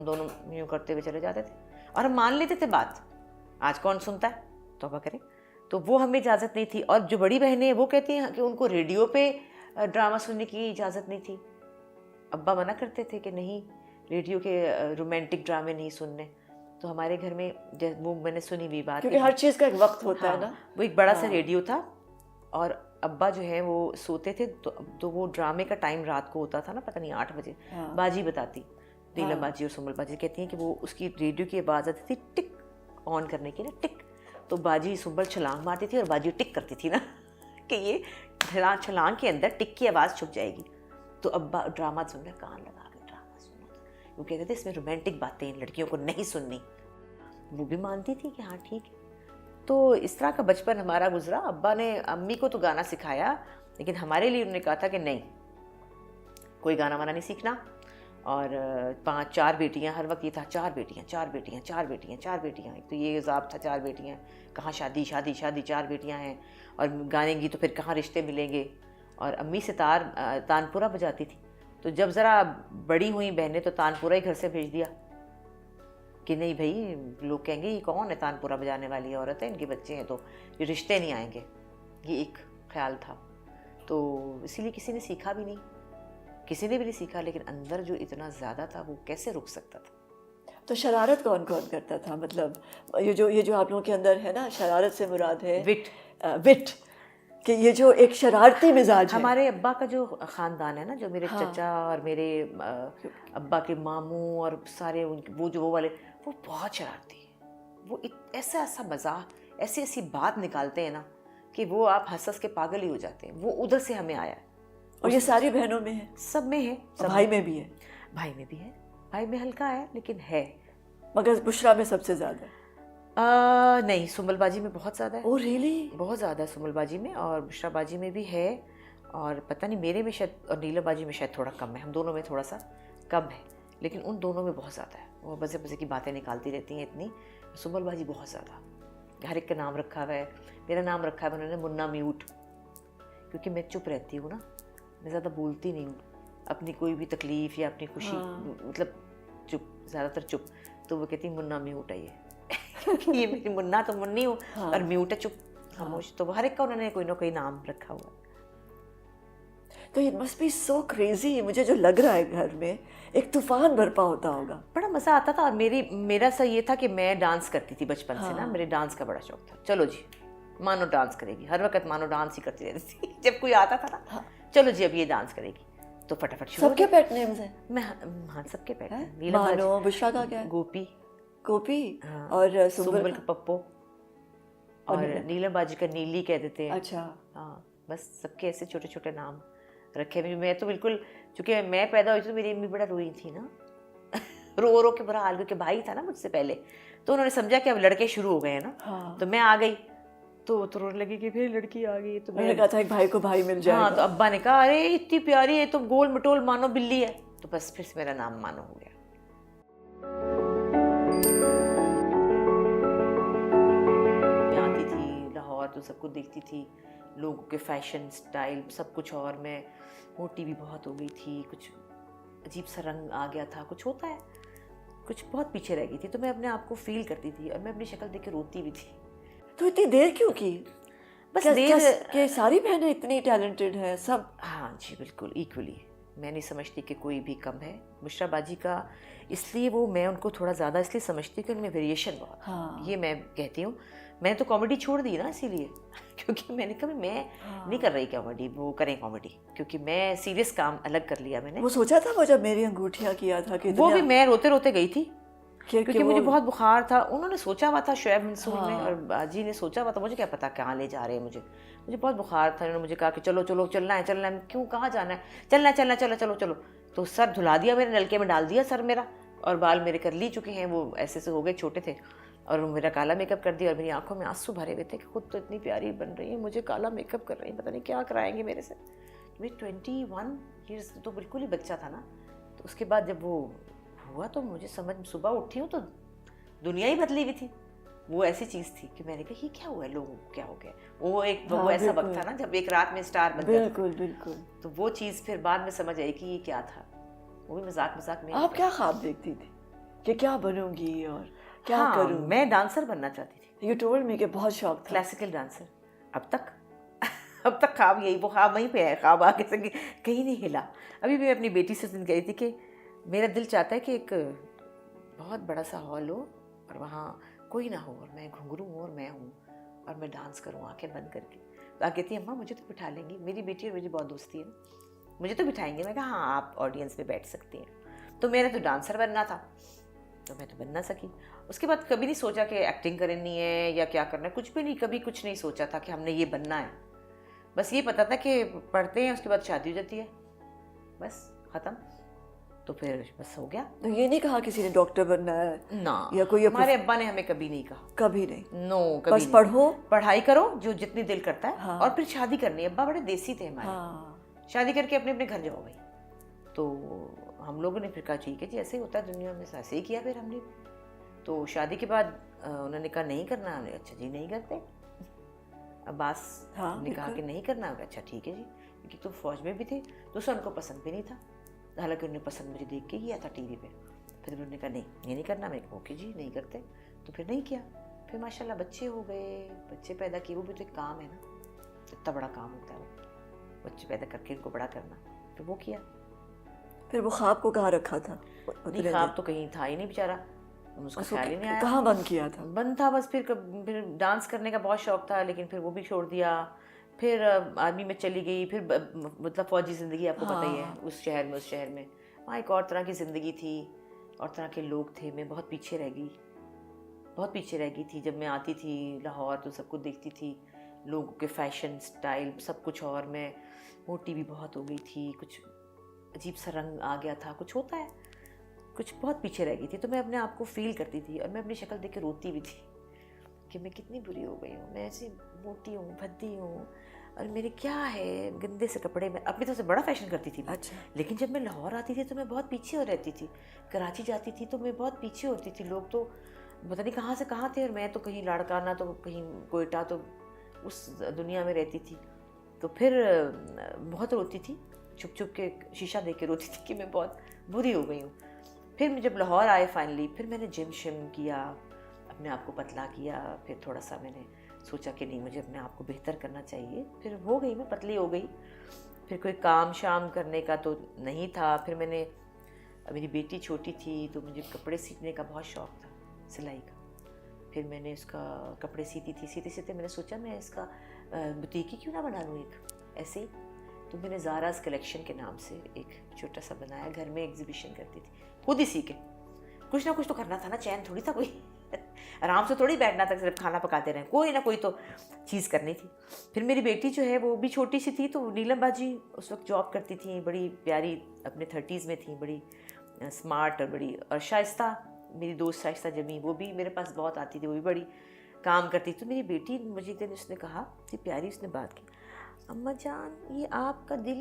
दोनों यूँ करते हुए चले जाते थे और हम मान लेते थे बात। आज कौन सुनता है, तौबा करे। तो वो हमें इजाज़त नहीं थी। और जो बड़ी बहनें हैं वो कहती हैं कि उनको रेडियो पे ड्रामा सुनने की इजाज़त नहीं थी। अब्बा मना करते थे कि नहीं, रेडियो के रोमांटिक ड्रामे नहीं सुनने। तो हमारे घर में वो मैंने सुनी हुई बात, क्योंकि हर चीज़ का एक वक्त होता है ना। वो एक बड़ा सा रेडियो था और अब्बा जो है वो सोते थे तो वो ड्रामे का टाइम रात को होता था ना, पता नहीं 8 बजे। बाजी बताती, नीलम बाजी और सुमल बाजी कहती हैं कि वो उसकी रेडियो की आवाज़ आती थी टिक ऑन करने की ना, टिक। तो बाजी सुमल छलांग मारती थी और बाजी टिक करती थी ना कि ये छलांग के अंदर टिक की आवाज़ छुप जाएगी। तो अब्बा ड्रामा सुन रहे, कान लगा के ड्रामा सुना था। वो कहते थे इसमें रोमांटिक बातें इन लड़कियों को नहीं सुननी। वो भी मानती थी कि हाँ ठीक है। तो इस तरह का बचपन हमारा गुजरा। अब्बा ने अम्मी को तो गाना सिखाया, लेकिन हमारे लिए उन्होंने कहा था कि नहीं, कोई गाना वाना नहीं सीखना। और 5-4 बेटियां, हर वक्त ये था 4 बेटियां 4 बेटियां 4 बेटियां 4 बेटियां। एक तो ये ज़ाब था 4 बेटियां, कहाँ शादी शादी शादी, 4 बेटियां हैं और गानेंगी तो फिर कहाँ रिश्ते मिलेंगे। और अम्मी से तानपुरा बजाती थी। तो जब ज़रा बड़ी हुई बहनें तो तानपुरा ही घर से भेज दिया कि नहीं भाई, लोग कहेंगे ये कौन है, तानपुरा बजाने वाली औरत है, इनके बच्चे हैं तो ये रिश्ते नहीं आएंगे। ये एक ख्याल था। तो इसीलिए किसी ने सीखा भी नहीं, किसी ने भी नहीं सीखा। लेकिन अंदर जो इतना ज़्यादा था वो कैसे रुक सकता था। तो शरारत कौन कौन करता था? मतलब ये जो आप लोगों के अंदर है ना, शरारत से मुराद है विट कि ये जो एक शरारती मिजाज है। हमारे अब्बा का जो ख़ानदान है ना, जो मेरे चचा और मेरे अब्बा के मामू और सारे उनके वो वाले, वो बहुत शरारती है। वो ऐसा ऐसा मज़ाक, ऐसी ऐसी बात निकालते हैं ना कि वो आप हंस हंस के पागल ही हो जाते हैं। वो उधर से हमें आया है। और ये सारी बहनों में है? सब में है। सब भाई में भी है? भाई में भी है। भाई में हल्का है लेकिन है। मगर बुशरा में सबसे ज़्यादा? नहीं, सुमल बाजी में बहुत ज़्यादा है। Oh really? बहुत ज़्यादा है सुमल बाजी में, और बुशरा बाजी में भी है। और पता नहीं मेरे में शायद, और नीलम बाजी में शायद थोड़ा कम है। हम दोनों में थोड़ा सा कम है, लेकिन उन दोनों में बहुत ज़्यादा है। वो बजे बजे की बातें निकालती रहती हैं इतनी। सुमल बाजी बहुत ज़्यादा। हर एक का नाम रखा हुआ है। मेरा नाम रखा है उन्होंने मुन्ना म्यूट, क्योंकि मैं चुप रहती हूँ ना, मैं ज़्यादा बोलती नहीं हूँ अपनी कोई भी तकलीफ़ या अपनी खुशी। मतलब चुप, ज़्यादातर चुप। तो वो कहती मुन्ना म्यूट है ये मेरी मुन्ना तो मुन्नी हूँ और म्यूट है, चुप खामोश। तो हर एक का उन्होंने कोई ना कोई नाम रखा हुआ। तो it must be so crazy. मुझे जो लग रहा है घर में एक तूफान बरपा होता होगा। बड़ा मज़ा आता था। और मेरा सा ये था कि मैं डांस करती थी बचपन से ना, मेरे डांस का बड़ा शौक था। चलो जी मानो डांस करेगी, हर वक्त मानो डांस ही करती रहती थी। जब कोई आता था ना, चलो जी अब ये डांस करेगी, तो फटाफट शुरू। सबके पेट नेम्स हैं? मैं हाँ सबके पेट हैं। मानो, बुशरा का क्या है? गोपी, हाँ। और सुम्बल का पप्पो, और नीलम बाजी का नीली कह देते हैं। अच्छा हाँ, बस सबके ऐसे छोटे छोटे नाम रखे हुए। मैं तो बिल्कुल, चूँकि मैं पैदा हुई थी तो मेरी अम्मी बड़ा रोई थी ना रो रो के बुरा हाल, क्योंकि भाई था ना मुझसे पहले। तो उन्होंने समझा कि अब लड़के शुरू हो गए हैं ना। तो मैं आ गई तो रोने लगी कि फिर लड़की आ गई। तो मैंने कहा था एक भाई को भाई मिल जाएगा। हाँ, तो अब्बा ने कहा अरे इतनी प्यारी है तो गोल मटोल मानो बिल्ली है। तो बस फिर से मेरा नाम मानो हो गया। मैं आती थी लाहौर तो सबको देखती थी, लोगों के फैशन स्टाइल सब कुछ। और मैं मोटी भी बहुत हो गई थी, कुछ अजीब सा रंग आ गया था, कुछ होता है, कुछ बहुत पीछे रह गई थी। तो मैं अपने आप को फील करती थी और मैं अपनी शक्ल देख के रोती भी थी। तो इतनी देर क्यों की? बस देर कि सारी बहनें इतनी टैलेंटेड हैं सब? हाँ जी बिल्कुल इक्वली। मैं नहीं समझती कि कोई भी कम है। बुशरा बाजी का इसलिए वो, मैं उनको थोड़ा ज़्यादा इसलिए समझती कि उनमें वेरिएशन बहुत। ये मैं कहती हूँ। मैंने तो कॉमेडी छोड़ दी ना इसीलिए क्योंकि मैंने कभी मैं नहीं कर रही कॉमेडी, वो करें कॉमेडी, क्योंकि मैं सीरियस काम अलग कर लिया मैंने। वो सोचा था वो जब मेरी अंगूठियाँ किया था कि वो भी मैं रोते रोते गई थी क्योंकि मुझे बहुत बुखार था। उन्होंने सोचा हुआ था शोएब मंसूर ने और बाजी ने सोचा हुआ था, मुझे क्या पता कहाँ ले जा रहे हैं मुझे बहुत बुखार था। उन्होंने मुझे कहा कि चलो चलो चलना है क्यों, कहाँ जाना है, चलना चलो चलो। तो सर धुला दिया मेरे, नलके में डाल दिया सर मेरा, और बाल मेरे कर ली चुके हैं, वो ऐसे से हो गए, छोटे थे। और मेरा काला मेकअप कर दिया और मेरी आंखों में आंसू भरे हुए थे कि खुद तो इतनी प्यारी बन रही है, मुझे काला मेकअप कर रही है, पता नहीं क्या कराएंगे मेरे से। मैं 21 ईयर्स तो बिल्कुल ही बच्चा था ना। तो उसके बाद जब वो हुआ तो मुझे समझ, सुबह उठी हूँ तो दुनिया ही बदली हुई थी। वो ऐसी चीज़ थी कि मैंने कहा ये क्या हुआ है, लोगों को क्या हो गया। वो एक वो ऐसा वक्त था ना जब एक रात में स्टार बन गया। बिल्कुल बिल्कुल। तो वो चीज़ फिर बाद में समझ आई कि ये क्या था। वो भी मजाक में। आप क्या ख्वाब देखती थी? कि क्या बनूंगी और क्या हाँ, करूं। मैं डांसर बनना चाहती थी। यू टोल्ड मी कि बहुत शौक था। Classical dancer. अब तक अब तक ख्वाब यही, वो ख्वाब वहीं पे है, ख्वाब आगे से कहीं नहीं हिला। अभी भी मैं अपनी बेटी से कह रही थी कि मेरा दिल चाहता है कि एक बहुत बड़ा सा हॉल हो और वहाँ कोई ना हो और मैं घुंघरू हूँ और मैं हूँ और मैं डांस करूँ आंखें बंद करके। तो आगे कहती है अम्मा मुझे तो बिठा लेंगी, मेरी बेटी और मेरी बहुत दोस्ती है ना, मुझे तो बिठाएंगे। मैं कहा हाँ आप ऑडियंस में बैठ सकती हैं। तो मेरा तो डांसर बनना था, तो मैं तो बन ना सकी। उसके बाद कभी नहीं सोचा कि एक्टिंग करनी है या क्या करना है, कुछ भी नहीं, कभी कुछ नहीं सोचा था कि हमने ये बनना है। बस ये पता था कि पढ़ते हैं, उसके बाद शादी हो जाती है, बस ख़त्म। तो फिर बस हो गया। तो ये नहीं कहा किसी ने डॉक्टर बनना है ना, या कोई हमारे अब्बा ने हमें कभी नहीं कहा। कभी नहीं। नो, कभी बस नहीं। पढ़ो, पढ़ाई करो जो जितनी दिल करता है। हाँ। और फिर शादी करनी है। अब्बा बड़े देसी थे हमारे। हाँ। शादी करके अपने अपने घर जाओ भाई। तो हम लोगों ने फिर कहा ठीक है जी, ऐसे ही होता है दुनिया में, ऐसे ही किया फिर हमने। तो शादी के बाद उन्होंने कहा नहीं करना। हमने अच्छा जी नहीं करते। अब्बास ने कहा कि नहीं करना। अच्छा ठीक है जी, क्योंकि तो फौज में भी थे तो उससे उनको पसंद भी नहीं था। हालांकि उन्हें पसंद मुझे देख के किया था टीवी पे। फिर उन्होंने कहा नहीं ये नहीं करना। मैं ओके जी नहीं करते। तो फिर नहीं किया। फिर माशाल्लाह बच्चे हो गए, बच्चे पैदा किए। वो भी तो एक काम है ना, इतना बड़ा काम होता है वो, बच्चे पैदा करके इनको बड़ा करना। फिर वो किया। फिर वो ख्वाब को कहाँ रखा था? नहीं, ख्वाब तो कहीं था ही नहीं बेचारा, उसका ख्याल ही नहीं आया। कहाँ बंद किया था? बंद था बस। फिर डांस करने का बहुत शौक था, लेकिन फिर वो भी छोड़ दिया। फिर आर्मी में चली गई। फिर मतलब फौजी ज़िंदगी आपको पता ही है, उस शहर में वहाँ एक और तरह की ज़िंदगी थी और तरह के लोग थे। मैं बहुत पीछे रह गई थी। जब मैं आती थी लाहौर तो सब कुछ देखती थी, लोगों के फैशन स्टाइल सब कुछ, और मैं मोटी भी बहुत हो गई थी, कुछ अजीब सा रंग आ गया था, कुछ होता है, कुछ बहुत पीछे रह गई थी। तो मैं अपने आप को फील करती थी और मैं अपनी शक्ल देख के रोती भी थी कि मैं कितनी बुरी हो गई हूँ, मैं ऐसी मोटी हूँ, भद्दी हूँ, और मेरे क्या है गंदे से कपड़े। मैं अपनी तरफ से बड़ा फैशन करती थी। अच्छा। लेकिन जब मैं लाहौर आती थी तो मैं बहुत पीछे हो रहती थी। कराची जाती थी तो मैं बहुत पीछे होती थी। लोग तो पता नहीं कहाँ से कहाँ थे और मैं तो कहीं लाड़काना तो कहीं कोयटा, तो उस दुनिया में रहती थी। तो फिर बहुत रोती थी, छुप छुप के शीशा देख के रोती थी कि मैं बहुत बुरी हो गई हूँ। फिर जब लाहौर आए फाइनली, फिर मैंने जिम शिम किया, अपने आप को पतला किया। फिर थोड़ा सा मैंने सोचा कि नहीं मुझे अपने आप को बेहतर करना चाहिए। फिर हो गई, मैं पतली हो गई। फिर कोई काम शाम करने का तो नहीं था। फिर मेरी बेटी छोटी थी तो मुझे कपड़े सीखने का बहुत शौक़ था, सिलाई का। फिर मैंने उसका कपड़े सीती थी। सीते मैंने सोचा मैं इसका बुटीक ही क्यों ना बना लूँ एक ऐसे ही। तो मैंने ज़ाराज़ कलेक्शन के नाम से एक छोटा सा बनाया, घर में एग्जीबिशन करती थी, खुद ही सीखे। कुछ ना कुछ तो करना था ना, चैन थोड़ी था कोई आराम से थोड़ी बैठना था, सिर्फ खाना पकाते रहे, कोई ना कोई तो चीज़ करनी थी। फिर मेरी बेटी जो है वो भी छोटी सी थी, तो नीलम बाजी उस वक्त जॉब करती थी, बड़ी प्यारी, अपने 30s में थी, बड़ी स्मार्ट और बड़ी, और शाइस्ता मेरी दोस्त शाइस्ता जमी, वो भी मेरे पास बहुत आती थी, वो भी बड़ी काम करती थी। तो मेरी बेटी मुझे एक दिन उसने कहा कि प्यारी, उसने बात की, अम्मा जान ये आपका दिल